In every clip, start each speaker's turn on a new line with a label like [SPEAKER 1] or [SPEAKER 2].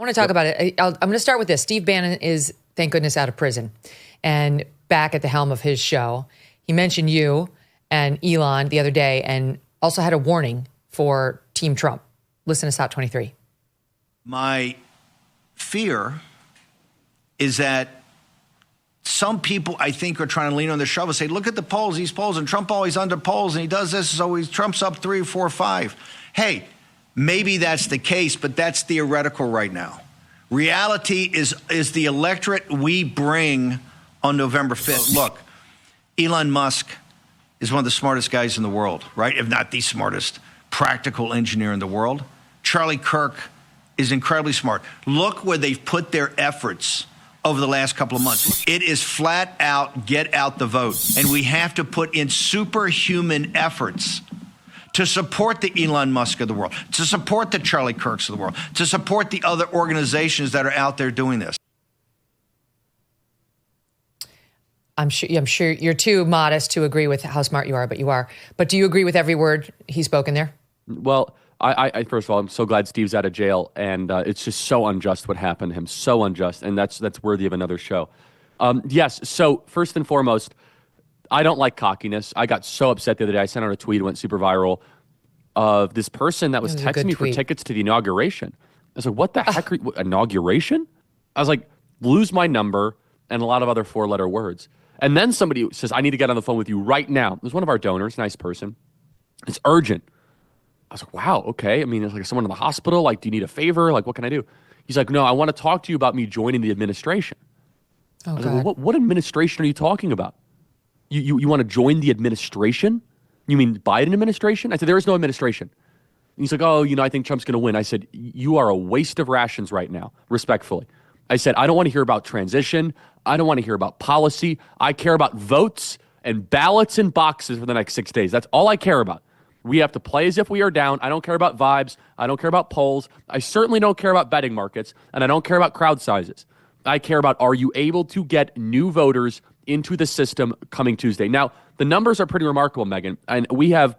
[SPEAKER 1] want to talk about it. I'm going to start with this. Steve Bannon is, thank goodness, out of prison and back at the helm of his show. He mentioned you and Elon the other day and also had a warning for Team Trump. Listen to Hot 23.
[SPEAKER 2] My fear is that some people, I think, are trying to lean on the shovel and say, look at the polls, these polls, and Trump always under polls, and he does this, so Trump's up 3, 4, 5. Hey, maybe that's the case, but that's theoretical right now. Reality is the electorate we bring on November 5th. Look, Elon Musk is one of the smartest guys in the world, right? If not the smartest practical engineer in the world. Charlie Kirk is incredibly smart. Look where they've put their efforts over the last couple of months. It is flat out get out the vote. And we have to put in superhuman efforts to support the Elon Musk of the world, to support the Charlie Kirks of the world, to support the other organizations that are out there doing this.
[SPEAKER 1] I'm sure you're too modest to agree with how smart you are, but you are. But do you agree with every word he's spoken there?
[SPEAKER 3] Well, I first of all, I'm so glad Steve's out of jail, and it's just so unjust what happened to him, so unjust, and that's worthy of another show. Yes, so first and foremost, I don't like cockiness. I got so upset the other day. I sent out a tweet, it went super viral, of this person that was texting me for tickets to the inauguration. I was like, what the heck? Inauguration? I was like, lose my number, and a lot of other 4-letter words. And then somebody says, I need to get on the phone with you right now. It was one of our donors, nice person. It's urgent. I was like, wow, okay. I mean, it's like someone in the hospital. Like, do you need a favor? Like, what can I do? He's like, no, I want to talk to you about me joining the administration. I was like, well, what administration are you talking about? You want to join the administration? You mean Biden administration? I said, there is no administration. And he's like, oh, I think Trump's going to win. I said, you are a waste of rations right now, respectfully. I said, I don't want to hear about transition. I don't want to hear about policy. I care about votes and ballots and boxes for the next 6 days. That's all I care about. We have to play as if we are down. I don't care about vibes. I don't care about polls. I certainly don't care about betting markets, and I don't care about crowd sizes. I care about, are you able to get new voters into the system coming Tuesday? Now, the numbers are pretty remarkable, Megyn, and we have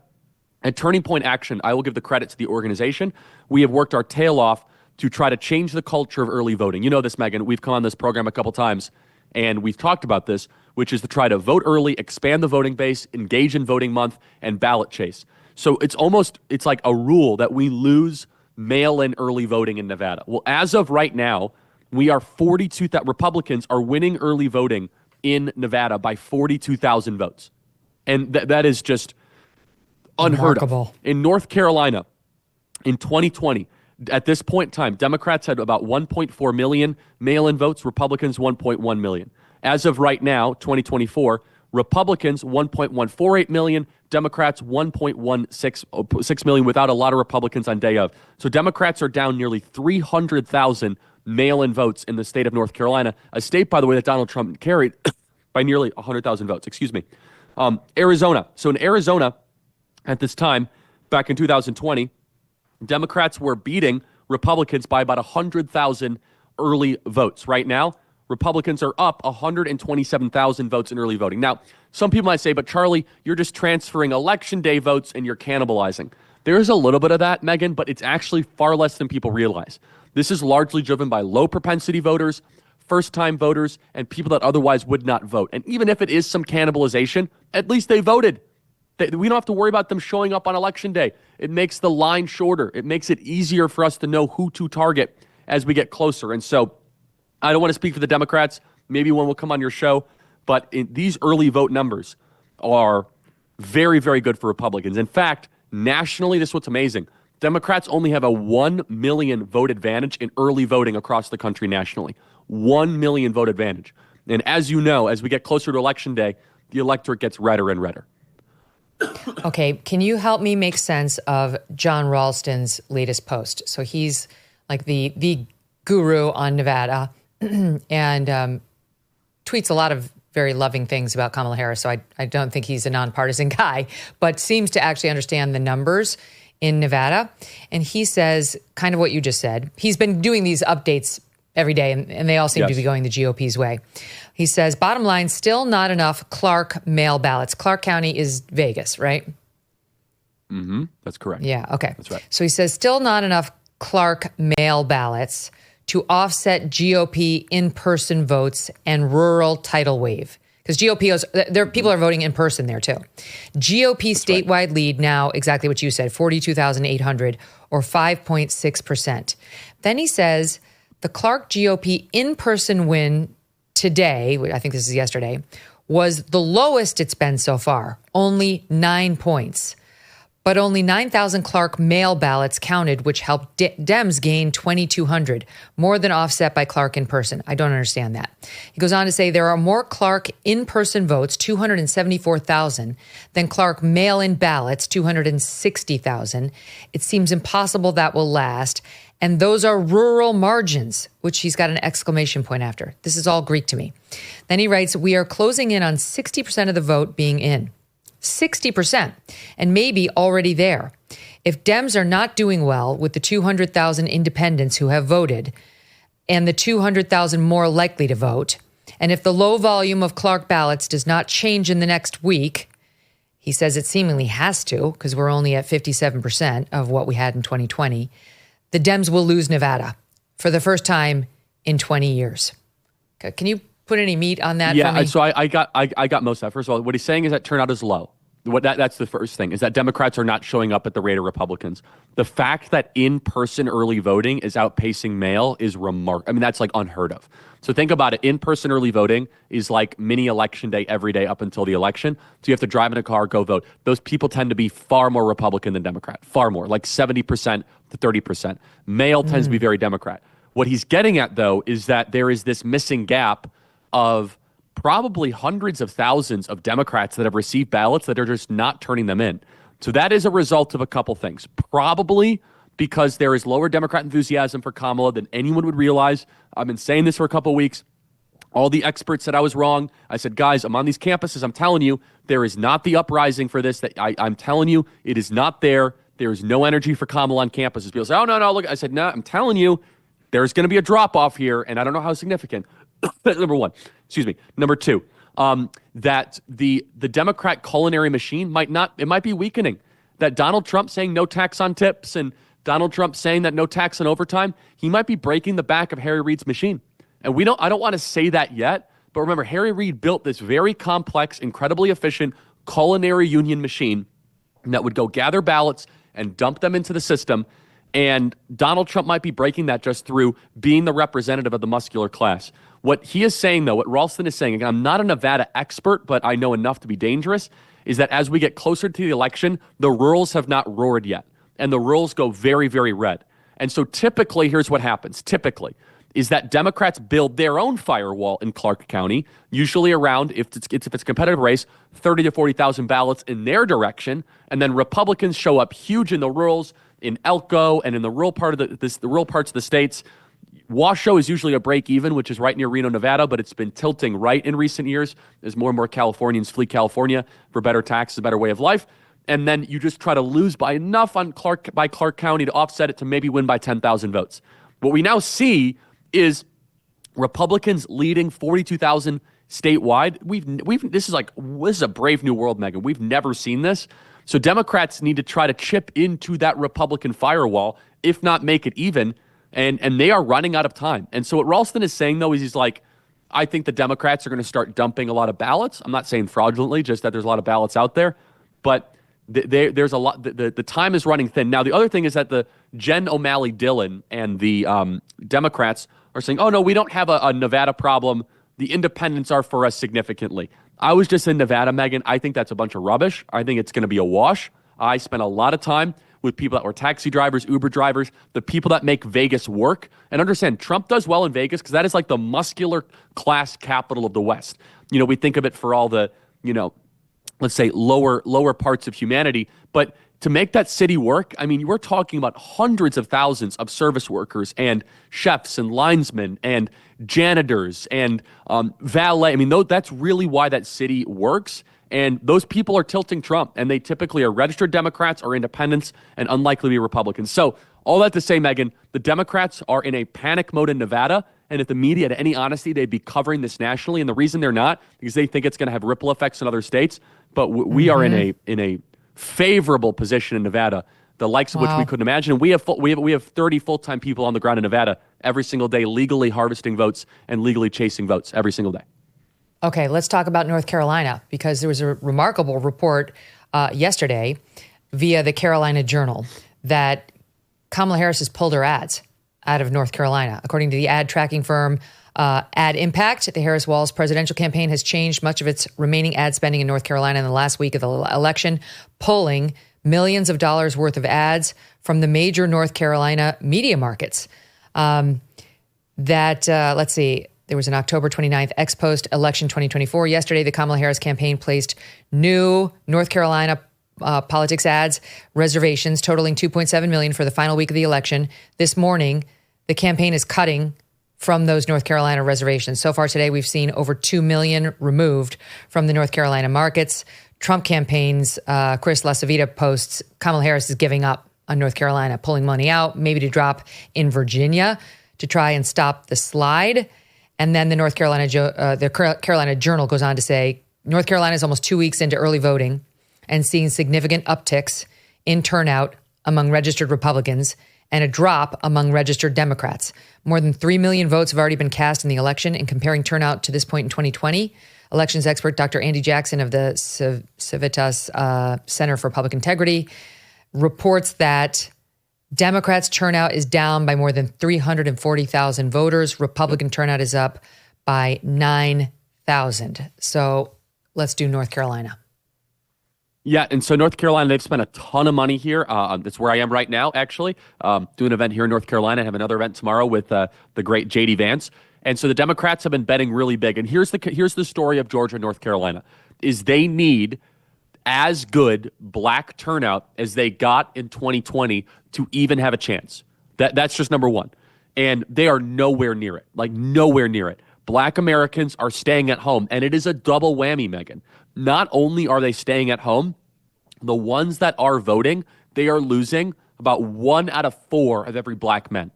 [SPEAKER 3] at Turning Point Action, I will give the credit to the organization. We have worked our tail off to try to change the culture of early voting. You know this, Megyn. We've come on this program a couple times, and we've talked about this, which is to try to vote early, expand the voting base, engage in voting month, and ballot chase. So it's like a rule that we lose mail-in early voting in Nevada. Well, as of right now, we are Republicans are winning early voting in Nevada by 42,000 votes. And that is just unheard of. In North Carolina, in 2020, at this point in time, Democrats had about 1.4 million mail-in votes, Republicans 1.1 million. As of right now, 2024, Republicans 1.148 million, Democrats 1.16 million, without a lot of Republicans on day of. So Democrats are down nearly 300,000 mail-in votes in the state of North Carolina, a state, by the way, that Donald Trump carried by nearly 100,000 votes. Arizona. So in Arizona, at this time, back in 2020, Democrats were beating Republicans by about 100,000 early votes. Right now, Republicans are up 127,000 votes in early voting. Now, some people might say, but Charlie, you're just transferring election day votes and you're cannibalizing. There is a little bit of that, Megyn, but it's actually far less than people realize. This is largely driven by low propensity voters, first-time voters, and people that otherwise would not vote. And even if it is some cannibalization, at least they voted. We don't have to worry about them showing up on election day. It makes the line shorter. It makes it easier for us to know who to target as we get closer. And so I don't want to speak for the Democrats. Maybe one will come on your show. But these early vote numbers are very, very good for Republicans. In fact, nationally, this is what's amazing. Democrats only have a 1 million vote advantage in early voting across the country nationally. 1 million vote advantage. And as you know, as we get closer to Election Day, the electorate gets redder and redder.
[SPEAKER 1] Okay, can you help me make sense of John Ralston's latest post? So he's like the guru on Nevada and tweets a lot of very loving things about Kamala Harris. So I don't think he's a nonpartisan guy, but seems to actually understand the numbers in Nevada. And he says kind of what you just said. He's been doing these updates every day, and they all seem to be going the GOP's way. He says, bottom line, still not enough Clark mail ballots. Clark County is Vegas, right?
[SPEAKER 3] Mm-hmm. That's correct.
[SPEAKER 1] Yeah, okay.
[SPEAKER 3] That's right.
[SPEAKER 1] So he says, still not enough Clark mail ballots to offset GOP in-person votes and rural tidal wave. Because people are voting in person there too. GOP statewide lead now, exactly what you said, 42,800 or 5.6%. Then he says the Clark GOP in-person win today, I think this is yesterday, was the lowest it's been so far, only 9 points. But only 9,000 Clark mail ballots counted, which helped Dems gain 2,200, more than offset by Clark in person. I don't understand that. He goes on to say there are more Clark in-person votes, 274,000, than Clark mail-in ballots, 260,000. It seems impossible that will last. And those are rural margins, which he's got an exclamation point after. This is all Greek to me. Then he writes, we are closing in on 60% of the vote being in. 60%, and maybe already there. If Dems are not doing well with the 200,000 independents who have voted and the 200,000 more likely to vote, and if the low volume of Clark ballots does not change in the next week, he says it seemingly has to because we're only at 57% of what we had in 2020, the Dems will lose Nevada for the first time in 20 years. Okay, can you put any meat on that for me?
[SPEAKER 3] So I got most of that. First of all, what he's saying is that turnout is low. That's the first thing, is that Democrats are not showing up at the rate of Republicans. The fact that in-person early voting is outpacing mail is remarkable. I mean, that's like unheard of. So think about it. In-person early voting is like mini election day every day up until the election. So you have to drive in a car, go vote. Those people tend to be far more Republican than Democrat, far more, like 70% to 30%. Mail tends to be very Democrat. What he's getting at, though, is that there is this missing gap of probably hundreds of thousands of Democrats that have received ballots that are just not turning them in. So that is a result of a couple things. Probably because there is lower Democrat enthusiasm for Kamala than anyone would realize. I've been saying this for a couple of weeks. All the experts said I was wrong. I said, guys, I'm on these campuses. I'm telling you, there is not the uprising for this. I'm telling you, it is not there. There is no energy for Kamala on campuses. People say, oh, no, look. I said, no, I'm telling you, there's going to be a drop-off here, and I don't know how significant. Number one. Excuse me. Number two, that the Democrat culinary machine might be weakening. That Donald Trump saying no tax on tips and Donald Trump saying that no tax on overtime, he might be breaking the back of Harry Reid's machine. And I don't want to say that yet, but remember, Harry Reid built this very complex, incredibly efficient Culinary Union machine that would go gather ballots and dump them into the system. And Donald Trump might be breaking that just through being the representative of the muscular class. What he is saying, though, what Ralston is saying, again, I'm not a Nevada expert, but I know enough to be dangerous, is that as we get closer to the election, the rurals have not roared yet. And the rurals go very, very red. And so typically, here's what happens. Typically, is that Democrats build their own firewall in Clark County, usually around, if it's a competitive race, 30 to 40,000 ballots in their direction. And then Republicans show up huge in the rurals, in Elko and in the rural part of the rural parts of the states. Washoe is usually a break even, which is right near Reno, Nevada, but it's been tilting right in recent years as more and more Californians flee California for better taxes, a better way of life. And then you just try to lose by enough on Clark County to offset it to maybe win by 10,000 votes. What we now see is Republicans leading 42,000 statewide. This is a brave new world, Megyn. We've never seen this. So Democrats need to try to chip into that Republican firewall, if not make it even. And they are running out of time. And so what Ralston is saying, though, is he's like, I think the Democrats are going to start dumping a lot of ballots. I'm not saying fraudulently, just that there's a lot of ballots out there. But there's a lot. The time is running thin. Now, the other thing is that the Jen O'Malley Dillon and the Democrats are saying, oh, no, we don't have a Nevada problem. The independents are for us significantly. I was just in Nevada, Megyn. I think that's a bunch of rubbish. I think it's going to be a wash. I spent a lot of time with people that were taxi drivers, Uber drivers, the people that make Vegas work. And understand, Trump does well in Vegas because that is like the muscular class capital of the West. You know, we think of it for all the, let's say lower parts of humanity. But to make that city work, I mean, we're talking about hundreds of thousands of service workers and chefs and linesmen and janitors and valet. I mean, that's really why that city works. And those people are tilting Trump, and they typically are registered Democrats or independents and unlikely to be Republicans. So all that to say, Megyn, the Democrats are in a panic mode in Nevada, and if the media had any honesty, they'd be covering this nationally. And the reason they're not, because they think it's going to have ripple effects in other states. But we are in a favorable position in Nevada, the likes of which we couldn't imagine. And we have 30 full-time people on the ground in Nevada every single day, legally harvesting votes and legally chasing votes every single day.
[SPEAKER 1] Okay, let's talk about North Carolina, because there was a remarkable report yesterday via the Carolina Journal that Kamala Harris has pulled her ads out of North Carolina. According to the ad tracking firm Ad Impact, the Harris-Walz presidential campaign has changed much of its remaining ad spending in North Carolina in the last week of the election, pulling millions of dollars worth of ads from the major North Carolina media markets. Let's see, there was an October 29th ex-post election 2024. Yesterday, the Kamala Harris campaign placed new North Carolina politics ads reservations totaling $2.7 million for the final week of the election. This morning, the campaign is cutting from those North Carolina reservations. So far today, we've seen over $2 million removed from the North Carolina markets. Trump campaign's Chris LaCivita posts Kamala Harris is giving up on North Carolina, pulling money out, maybe to drop in Virginia to try and stop the slide. And then the Carolina Journal goes on to say, North Carolina is almost 2 weeks into early voting and seeing significant upticks in turnout among registered Republicans and a drop among registered Democrats. More than 3 million votes have already been cast in the election. And comparing turnout to this point in 2020, elections expert Dr. Andy Jackson of the Civitas Center for Public Integrity reports that Democrats' turnout is down by more than 340,000 voters. Republican turnout is up by 9,000. So let's do North Carolina.
[SPEAKER 3] Yeah, and so North Carolina, they've spent a ton of money here. That's where I am right now, actually. Do an event here in North Carolina. I have another event tomorrow with the great J.D. Vance. And so the Democrats have been betting really big. And here's the story of Georgia and North Carolina, is they need as good black turnout as they got in 2020 to even have a chance. That's just number one. And they are nowhere near it, like nowhere near it. Black Americans are staying at home, and it is a double whammy, Megyn. Not only are they staying at home, the ones that are voting, they are losing about 1 out of 4 of every black man.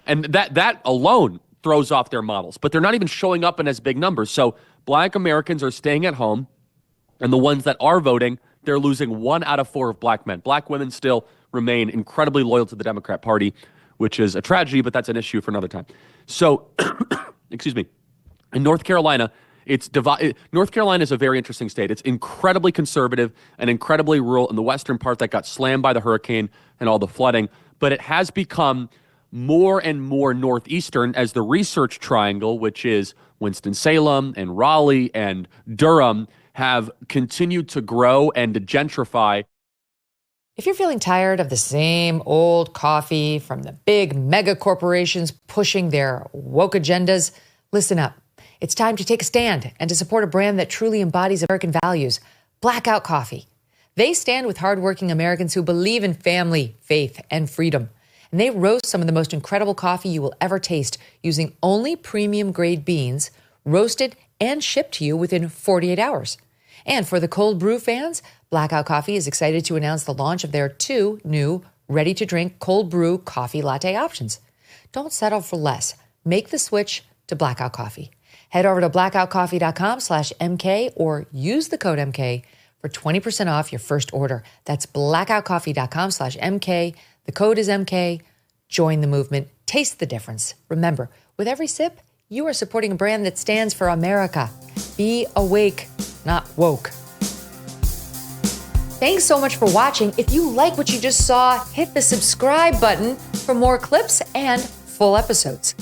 [SPEAKER 3] And that alone throws off their models, but they're not even showing up in as big numbers. So black Americans are staying at home, and the ones that are voting, they're losing 1 out of 4 of black men. Black women still remain incredibly loyal to the Democrat Party, which is a tragedy, but that's an issue for another time. So, excuse me, in North Carolina, North Carolina is a very interesting state. It's incredibly conservative and incredibly rural in the western part that got slammed by the hurricane and all the flooding. But it has become more and more northeastern as the research triangle, which is Winston-Salem and Raleigh and Durham, have continued to grow and to gentrify.
[SPEAKER 1] If you're feeling tired of the same old coffee from the big mega corporations pushing their woke agendas, listen up. It's time to take a stand and to support a brand that truly embodies American values, Blackout Coffee. They stand with hardworking Americans who believe in family, faith, and freedom. And they roast some of the most incredible coffee you will ever taste using only premium grade beans, roasted and shipped to you within 48 hours. And for the cold brew fans, Blackout Coffee is excited to announce the launch of their 2 new ready-to-drink cold brew coffee latte options. Don't settle for less. Make the switch to Blackout Coffee. Head over to blackoutcoffee.com/MK or use the code MK for 20% off your first order. That's blackoutcoffee.com/MK. The code is MK. Join the movement. Taste the difference. Remember, with every sip, you are supporting a brand that stands for America. Be awake, not woke. Thanks so much for watching. If you like what you just saw, hit the subscribe button for more clips and full episodes.